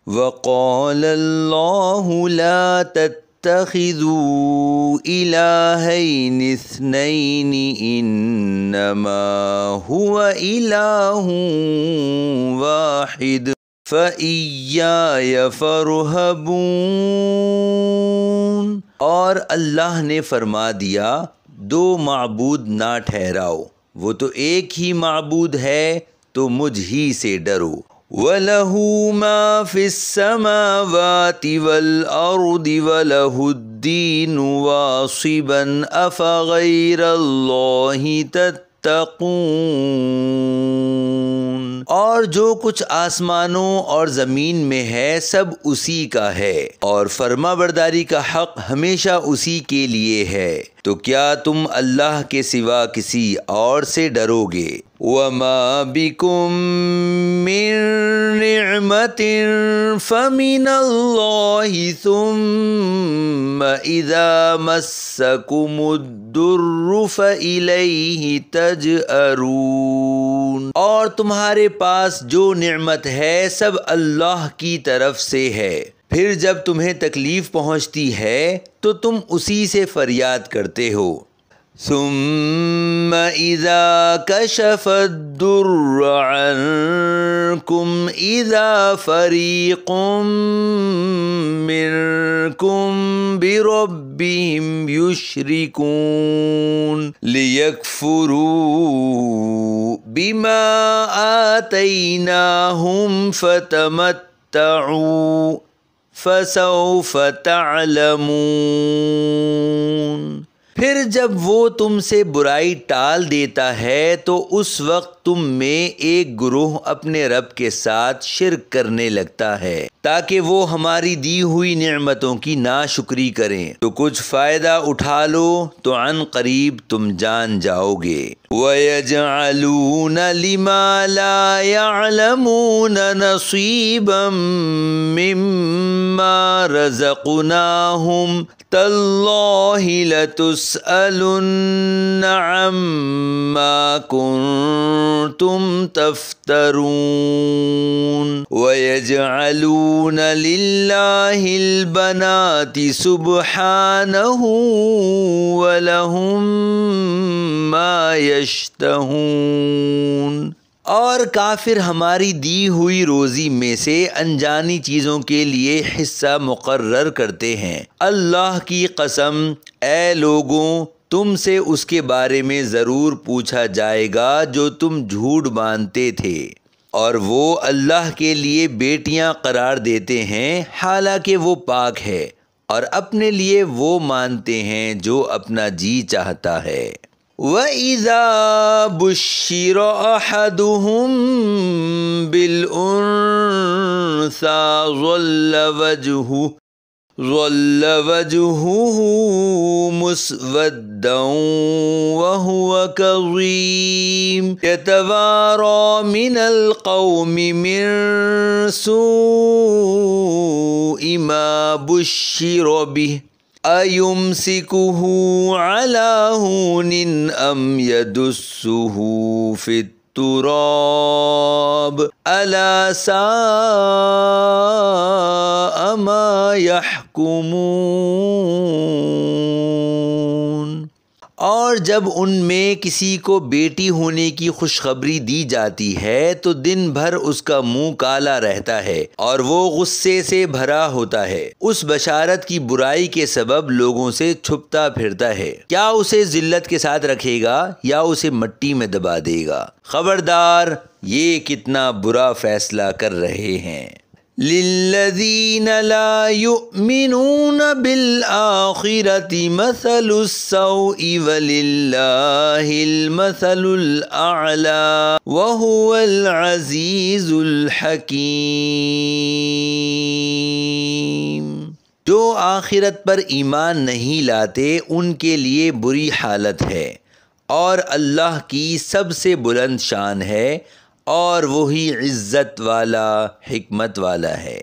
وقال اللہ لا تتخذوا الہین اثنین انما هو الہ واحد فإیای فارہبون۔ اور اللہ نے فرما دیا دو معبود نہ ٹھہراؤ، وہ تو ایک ہی معبود ہے تو مجھ ہی سے ڈرو۔ وَلَهُ مَا فِي السَّمَاوَاتِ وَالْأَرْضِ وَلَهُ الدِّينُ وَاصِبًا أَفَغَيْرَ اللَّهِ تَتَّقُونَ۔ اور جو کچھ آسمانوں اور زمین میں ہے سب اسی کا ہے، اور فرما برداری کا حق ہمیشہ اسی کے لیے ہے، تو کیا تم اللہ کے سوا کسی اور سے ڈرو گے؟ وَمَا بِكُم مِّن نِّعْمَةٍ فَمِنَ اللَّهِ ثُمَّ إِذَا مَسَّكُمُ الضُّرُّ فَإِلَيْهِ تَجْأَرُونَ۔ اور تمہارے پاس جو نعمت ہے سب اللہ کی طرف سے ہے، پھر جب تمہیں تکلیف پہنچتی ہے تو تم اسی سے فریاد کرتے ہو۔ ثم اذا کشف الضر عنکم اذا فریق منکم بربہم یشرکون لیکفروا بما آتیناہم فتمتعوا فسوف تعلمون۔ پھر جب وہ تم سے برائی ٹال دیتا ہے تو اس وقت تم میں ایک گروہ اپنے رب کے ساتھ شرک کرنے لگتا ہے تاکہ وہ ہماری دی ہوئی نعمتوں کی ناشکری کریں، تو کچھ فائدہ اٹھا لو تو عن قریب تم جان جاؤ گے۔ وَيَجْعَلُونَ لِمَا لَا يَعْلَمُونَ نَصِيبًا مِّمَّا رَزَقْنَاهُمْ تَاللَّهِ لَتُسْأَلُنَّ عَمَّا كُنتُمْ تَفْتَرُونَ۔ وَيَجْعَلُونَ لِلَّهِ الْبَنَاتِ سُبْحَانَهُ وَلَهُم مَّا يَشْتَهُونَ۔ اور کافر ہماری دی ہوئی روزی میں سے انجانی چیزوں کے لیے حصہ مقرر کرتے ہیں۔ اللہ کی قسم اے لوگوں، تم سے اس کے بارے میں ضرور پوچھا جائے گا جو تم جھوٹ باندھتے تھے، اور وہ اللہ کے لیے بیٹیاں قرار دیتے ہیں حالانکہ وہ پاک ہے، اور اپنے لیے وہ مانتے ہیں جو اپنا جی چاہتا ہے۔ وَإِذَا بُشِّرَ أَحَدُهُم بِالْأُنثَىٰ ظَلَّ وَجْهُهُ مُسْوَدًّا وَهُوَ كَظِيمٌ يَتَوَارَىٰ مِنَ الْقَوْمِ مِن سُوءِ مَا بُشِّرَ بِهِ أَيُمْسِكُهُ عَلَىٰ هُونٍ أَمْ يَدُسُّهُ فِي التُّرَابِ أَلَا سَاءَ مَا يَحْكُمُونَ۔ اور جب ان میں کسی کو بیٹی ہونے کی خوشخبری دی جاتی ہے تو دن بھر اس کا منہ کالا رہتا ہے اور وہ غصے سے بھرا ہوتا ہے، اس بشارت کی برائی کے سبب لوگوں سے چھپتا پھرتا ہے۔ کیا اسے ذلت کے ساتھ رکھے گا یا اسے مٹی میں دبا دے گا؟ خبردار، یہ کتنا برا فیصلہ کر رہے ہیں۔ لِلَّذِينَ لَا يُؤْمِنُونَ بِالْآخِرَةِ مَثَلُ السَّوْءِ وَلِلَّهِ الْمَثَلُ الْأَعْلَى وَهُوَ الْعَزِيزُ الْحَكِيمُ۔ جو آخرت پر ایمان نہیں لاتے ان کے لیے بری حالت ہے، اور اللہ کی سب سے بلند شان ہے، اور وہی عزت والا حکمت والا ہے۔